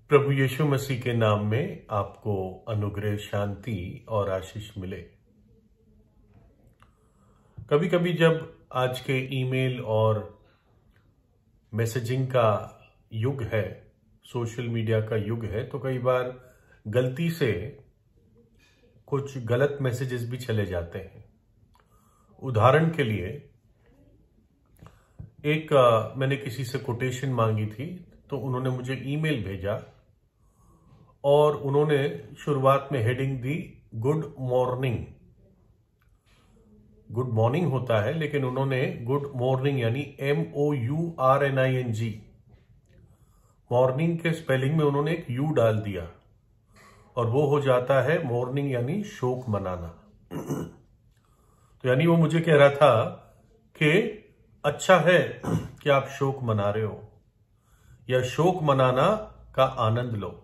प्रभु यीशु मसीह के नाम में आपको अनुग्रह, शांति और आशीष मिले। कभी कभी जब आज के ईमेल और मैसेजिंग का युग है, सोशल मीडिया का युग है, तो कई बार गलती से कुछ गलत मैसेजेस भी चले जाते हैं। उदाहरण के लिए मैंने किसी से कोटेशन मांगी थी, तो उन्होंने मुझे ईमेल भेजा और उन्होंने शुरुआत में हेडिंग दी गुड मॉर्निंग। गुड मॉर्निंग होता है, लेकिन उन्होंने गुड मॉर्निंग यानी MOURNING, मॉर्निंग के स्पेलिंग में उन्होंने एक यू डाल दिया और वो हो जाता है मॉर्निंग यानी शोक मनाना। तो यानी वो मुझे कह रहा था कि अच्छा है कि आप शोक मना रहे हो, या शोक मनाना का आनंद लो।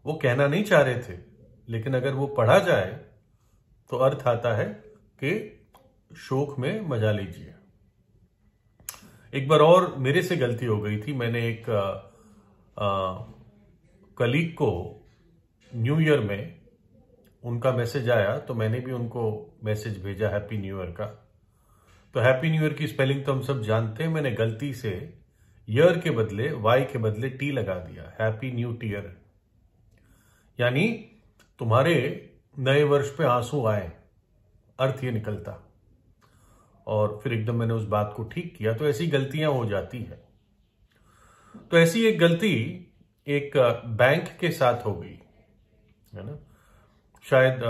वो कहना नहीं चाह रहे थे, लेकिन अगर वो पढ़ा जाए तो अर्थ आता है कि शोक में मजा लीजिए। एक बार और मेरे से गलती हो गई थी। मैंने एक कलीग को न्यू ईयर में उनका मैसेज आया, तो मैंने भी उनको मैसेज भेजा हैप्पी न्यू ईयर का। तो हैप्पी न्यू ईयर की स्पेलिंग तो हम सब जानते हैं। मैंने गलती से ईयर के बदले वाई के बदले टी लगा दिया, हैप्पी न्यू ईयर, यानी तुम्हारे नए वर्ष पे आंसू आए, अर्थ ये निकलता। और फिर एकदम मैंने उस बात को ठीक किया। तो ऐसी गलतियां हो जाती है। तो ऐसी एक गलती एक बैंक के साथ हो गई है ना। शायद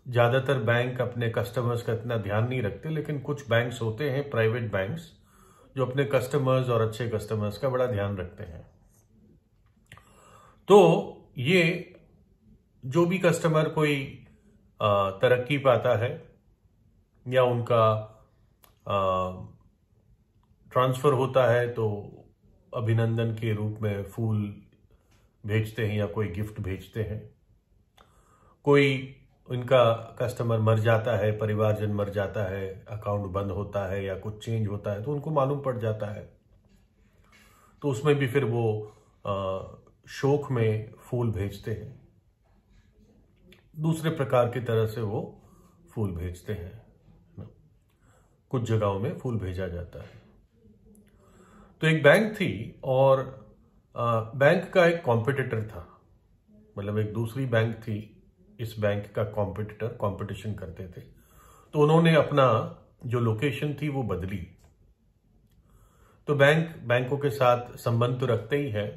ज्यादातर बैंक अपने कस्टमर्स का इतना ध्यान नहीं रखते, लेकिन कुछ बैंक्स होते हैं, प्राइवेट बैंक्स, जो अपने कस्टमर्स और अच्छे कस्टमर्स का बड़ा ध्यान रखते हैं। तो ये जो भी कस्टमर कोई तरक्की पाता है या उनका ट्रांसफर होता है, तो अभिनंदन के रूप में फूल भेजते हैं या कोई गिफ्ट भेजते हैं। कोई इनका कस्टमर मर जाता है, परिवारजन मर जाता है, अकाउंट बंद होता है या कुछ चेंज होता है, तो उनको मालूम पड़ जाता है, तो उसमें भी फिर वो शोक में फूल भेजते हैं। दूसरे प्रकार की तरह से वो फूल भेजते हैं। कुछ जगहों में फूल भेजा जाता है। तो एक बैंक थी और बैंक का एक कॉम्पिटिटर था, मतलब एक दूसरी बैंक थी, इस बैंक का कॉम्पिटिटर, कंपटीशन करते थे। तो उन्होंने अपना जो लोकेशन थी वो बदली। तो बैंकों के साथ संबंध तो रखते ही है।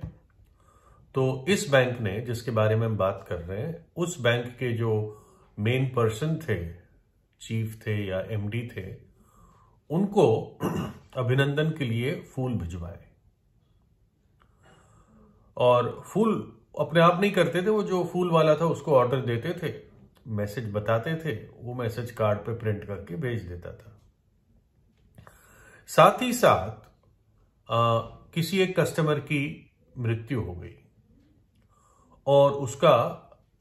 तो इस बैंक ने, जिसके बारे में हम बात कर रहे हैं, उस बैंक के जो मेन पर्सन थे, चीफ थे या MD थे, उनको अभिनंदन के लिए फूल भिजवाए। और फूल अपने आप नहीं करते थे, वो जो फूल वाला था उसको ऑर्डर देते थे, मैसेज बताते थे, वो मैसेज कार्ड पे प्रिंट करके भेज देता था। साथ ही साथ किसी एक कस्टमर की मृत्यु हो गई और उसका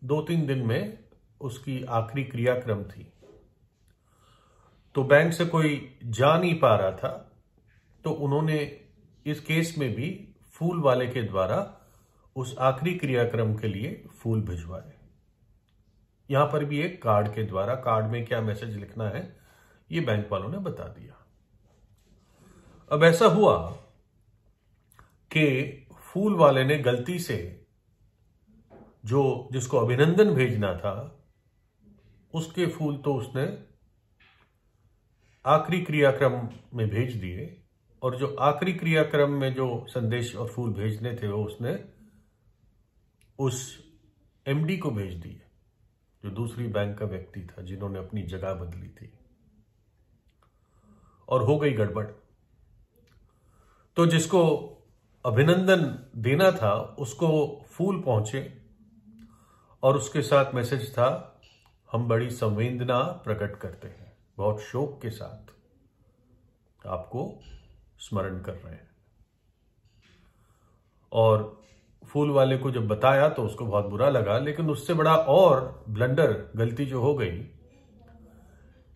2-3 दिन में उसकी आखिरी क्रियाक्रम थी। तो बैंक से कोई जा नहीं पा रहा था, तो उन्होंने इस केस में भी फूल वाले के द्वारा उस आखिरी क्रियाक्रम के लिए फूल भिजवाए। यहां पर भी एक कार्ड के द्वारा, कार्ड में क्या मैसेज लिखना है ये बैंक वालों ने बता दिया। अब ऐसा हुआ कि फूल वाले ने गलती से जिसको अभिनंदन भेजना था, उसके फूल तो उसने आखिरी क्रियाक्रम में भेज दिए, और जो आखिरी क्रियाक्रम में जो संदेश और फूल भेजने थे वो उसने उस MD को भेज दिए, जो दूसरी बैंक का व्यक्ति था, जिन्होंने अपनी जगह बदली थी। और हो गई गड़बड़। तो जिसको अभिनंदन देना था उसको फूल पहुंचे और उसके साथ मैसेज था, हम बड़ी संवेदना प्रकट करते हैं, बहुत शोक के साथ आपको स्मरण कर रहे हैं। और फूल वाले को जब बताया तो उसको बहुत बुरा लगा, लेकिन उससे बड़ा और ब्लंडर, गलती जो हो गई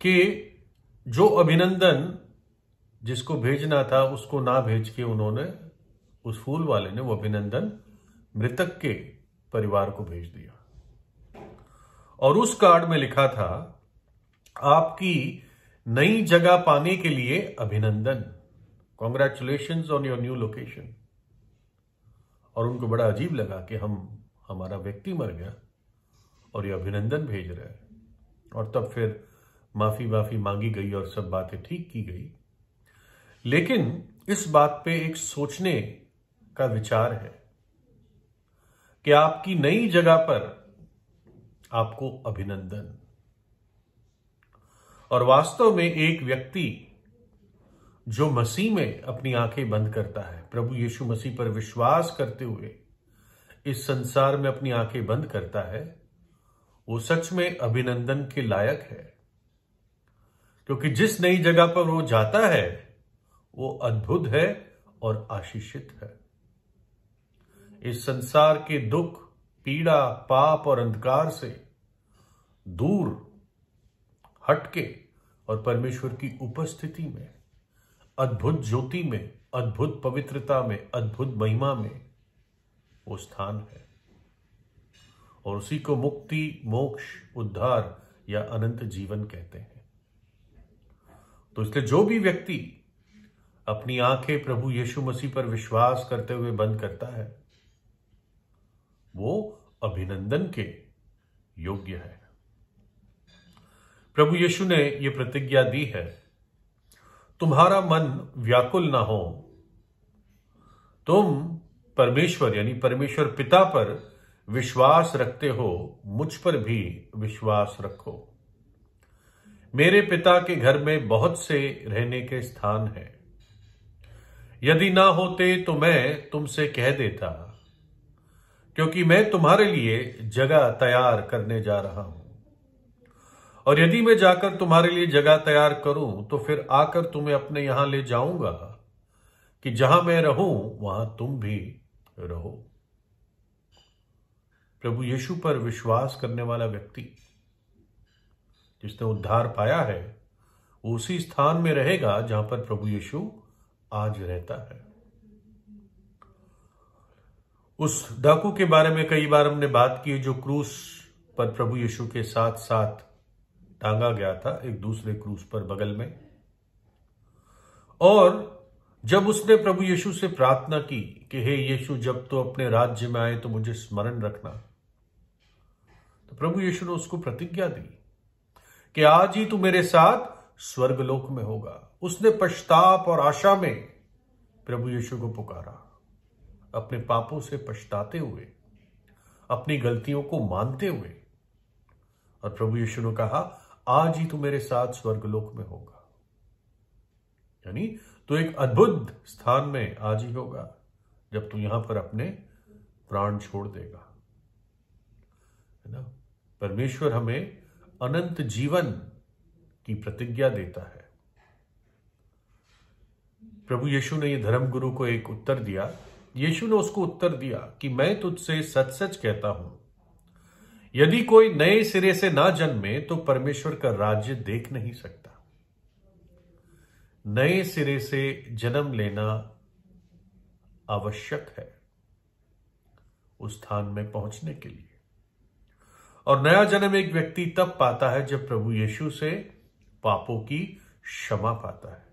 कि जो अभिनंदन जिसको भेजना था उसको ना भेज के उन्होंने उस फूल वाले ने वो अभिनंदन मृतक के परिवार को भेज दिया और उस कार्ड में लिखा था, आपकी नई जगह पाने के लिए अभिनंदन, congratulations on your new location. और उनको बड़ा अजीब लगा कि हमारा व्यक्ति मर गया और ये अभिनंदन भेज रहा है। और तब फिर माफी मांगी गई और सब बातें ठीक की गई। लेकिन इस बात पे एक सोचने का विचार है कि आपकी नई जगह पर आपको अभिनंदन। और वास्तव में एक व्यक्ति जो मसीह में अपनी आंखें बंद करता है, प्रभु यीशु मसीह पर विश्वास करते हुए इस संसार में अपनी आंखें बंद करता है, वो सच में अभिनंदन के लायक है। क्योंकि जिस नई जगह पर वो जाता है वो अद्भुत है और आशीषित है। इस संसार के दुख, पीड़ा, पाप और अंधकार से दूर हटके और परमेश्वर की उपस्थिति में, अद्भुत ज्योति में, अद्भुत पवित्रता में, अद्भुत महिमा में वो स्थान है। और उसी को मुक्ति, मोक्ष, उद्धार या अनंत जीवन कहते हैं। तो इसलिए जो भी व्यक्ति अपनी आंखें प्रभु यीशु मसीह पर विश्वास करते हुए बंद करता है, वो अभिनंदन के योग्य है। प्रभु यीशु ने यह प्रतिज्ञा दी है, तुम्हारा मन व्याकुल ना हो, तुम परमेश्वर यानी परमेश्वर पिता पर विश्वास रखते हो, मुझ पर भी विश्वास रखो। मेरे पिता के घर में बहुत से रहने के स्थान हैं। यदि ना होते तो मैं तुमसे कह देता, क्योंकि मैं तुम्हारे लिए जगह तैयार करने जा रहा हूं। और यदि मैं जाकर तुम्हारे लिए जगह तैयार करूं तो फिर आकर तुम्हें अपने यहां ले जाऊंगा, कि जहां मैं रहूं वहां तुम भी रहो। प्रभु यीशु पर विश्वास करने वाला व्यक्ति जिसने उद्धार पाया है, वो उसी स्थान में रहेगा जहां पर प्रभु यीशु आज रहता है। उस डाकू के बारे में कई बार हमने बात की, जो क्रूस पर प्रभु यीशु के साथ साथ टांगा गया था, एक दूसरे क्रूस पर बगल में। और जब उसने प्रभु यीशु से प्रार्थना की कि हे यीशु, जब तो अपने राज्य में आए तो मुझे स्मरण रखना, तो प्रभु यीशु ने उसको प्रतिज्ञा दी कि आज ही तू मेरे साथ स्वर्गलोक में होगा। उसने पश्चाताप और आशा में प्रभु यीशु को पुकारा, अपने पापों से पछताते हुए, अपनी गलतियों को मानते हुए। और प्रभु यीशु ने कहा, आज ही तू मेरे साथ स्वर्गलोक में होगा। यानी तो एक अद्भुत स्थान में आज ही होगा जब तू यहां पर अपने प्राण छोड़ देगा, है ना। परमेश्वर हमें अनंत जीवन की प्रतिज्ञा देता है। प्रभु यीशु ने यह धर्मगुरु को एक उत्तर दिया। यीशु ने उसको उत्तर दिया कि मैं तुझसे सच सच कहता हूं, यदि कोई नए सिरे से ना जन्मे तो परमेश्वर का राज्य देख नहीं सकता। नए सिरे से जन्म लेना आवश्यक है उस स्थान में पहुंचने के लिए। और नया जन्म एक व्यक्ति तब पाता है जब प्रभु यीशु से पापों की क्षमा पाता है।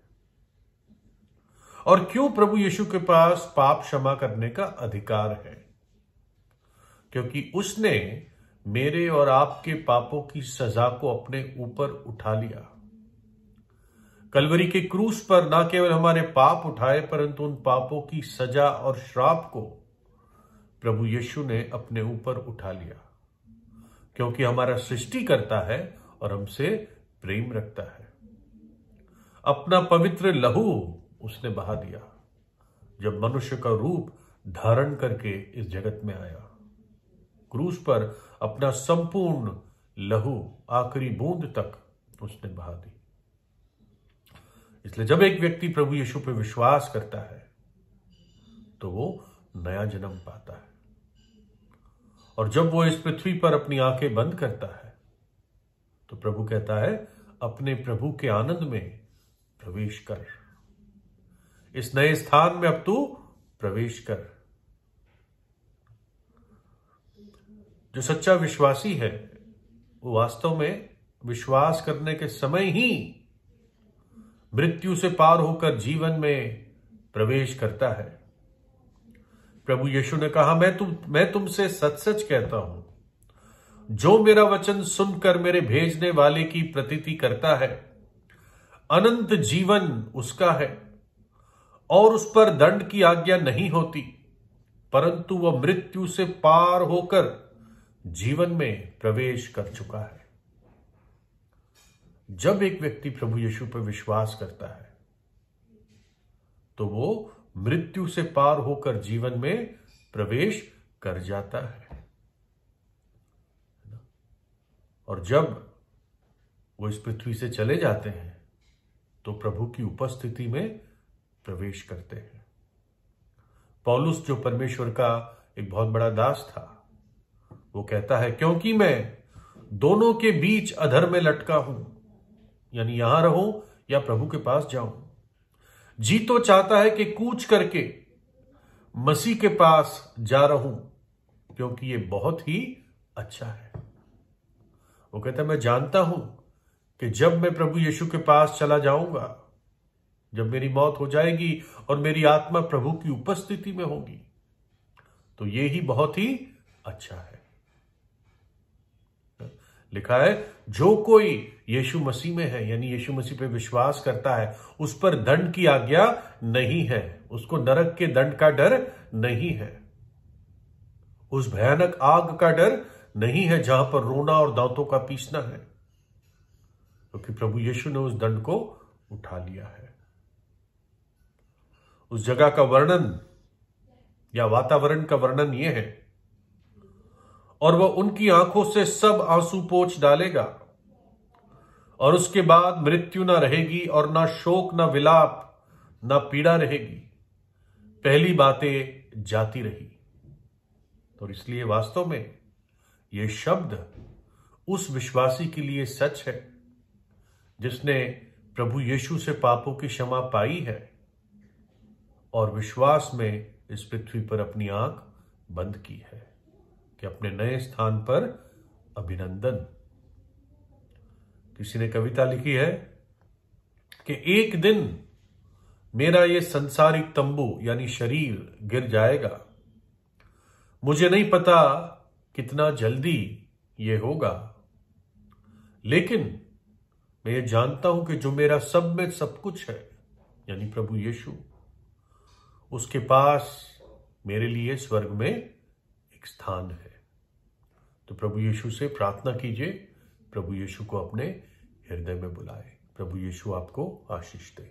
और क्यों प्रभु यीशु के पास पाप क्षमा करने का अधिकार है? क्योंकि उसने मेरे और आपके पापों की सजा को अपने ऊपर उठा लिया। कलवरी के क्रूस पर न केवल हमारे पाप उठाए, परंतु उन पापों की सजा और श्राप को प्रभु यीशु ने अपने ऊपर उठा लिया, क्योंकि हमारा सृष्टि करता है और हमसे प्रेम रखता है। अपना पवित्र लहू उसने बहा दिया जब मनुष्य का रूप धारण करके इस जगत में आया। क्रूस पर अपना संपूर्ण लहू आखिरी बूंद तक उसने बहा दी। इसलिए जब एक व्यक्ति प्रभु यीशु पर विश्वास करता है तो वो नया जन्म पाता है। और जब वो इस पृथ्वी पर अपनी आंखें बंद करता है तो प्रभु कहता है, अपने प्रभु के आनंद में प्रवेश कर। इस नए स्थान में अब तू प्रवेश कर। जो सच्चा विश्वासी है वो वास्तव में विश्वास करने के समय ही मृत्यु से पार होकर जीवन में प्रवेश करता है। प्रभु यीशु ने कहा, मैं तुमसे सच सच कहता हूं, जो मेरा वचन सुनकर मेरे भेजने वाले की प्रतीति करता है, अनंत जीवन उसका है और उस पर दंड की आज्ञा नहीं होती, परंतु वह मृत्यु से पार होकर जीवन में प्रवेश कर चुका है। जब एक व्यक्ति प्रभु यीशु पर विश्वास करता है तो वो मृत्यु से पार होकर जीवन में प्रवेश कर जाता है। और जब वो इस पृथ्वी से चले जाते हैं तो प्रभु की उपस्थिति में प्रवेश करते हैं। पौलुस, जो परमेश्वर का एक बहुत बड़ा दास था, वो कहता है, क्योंकि मैं दोनों के बीच अधर में लटका हूं, यानी यहां रहूं या प्रभु के पास जाऊं। जी तो चाहता है कि कूच करके मसीह के पास जा रहूं, क्योंकि ये बहुत ही अच्छा है। वो कहता है, मैं जानता हूं कि जब मैं प्रभु यीशु के पास चला जाऊंगा, जब मेरी मौत हो जाएगी और मेरी आत्मा प्रभु की उपस्थिति में होगी, तो ये ही बहुत ही अच्छा है। लिखा है, जो कोई यीशु मसीह में है, यानी यीशु मसीह पे विश्वास करता है, उस पर दंड की आज्ञा नहीं है, उसको नरक के दंड का डर नहीं है, उस भयानक आग का डर नहीं है जहां पर रोना और दांतों का पीसना है, क्योंकि प्रभु यीशु ने उस दंड को उठा लिया है। उस जगह का वर्णन या वातावरण का वर्णन यह है, और वह उनकी आंखों से सब आंसू पोंछ डालेगा, और उसके बाद मृत्यु ना रहेगी और ना शोक, ना विलाप, ना पीड़ा रहेगी, पहली बातें जाती रही। और इसलिए वास्तव में यह शब्द उस विश्वासी के लिए सच है जिसने प्रभु यीशु से पापों की क्षमा पाई है और विश्वास में इस पृथ्वी पर अपनी आंख बंद की है कि अपने नए स्थान पर अभिनंदन। किसी ने कविता लिखी है कि एक दिन मेरा ये संसारिक तंबू यानी शरीर गिर जाएगा, मुझे नहीं पता कितना जल्दी ये होगा, लेकिन मैं ये जानता हूं कि जो मेरा सब में सब कुछ है, यानी प्रभु यीशु, उसके पास मेरे लिए स्वर्ग में एक स्थान है। तो प्रभु यीशु से प्रार्थना कीजिए, प्रभु यीशु को अपने हृदय में बुलाए। प्रभु यीशु आपको आशीष दे।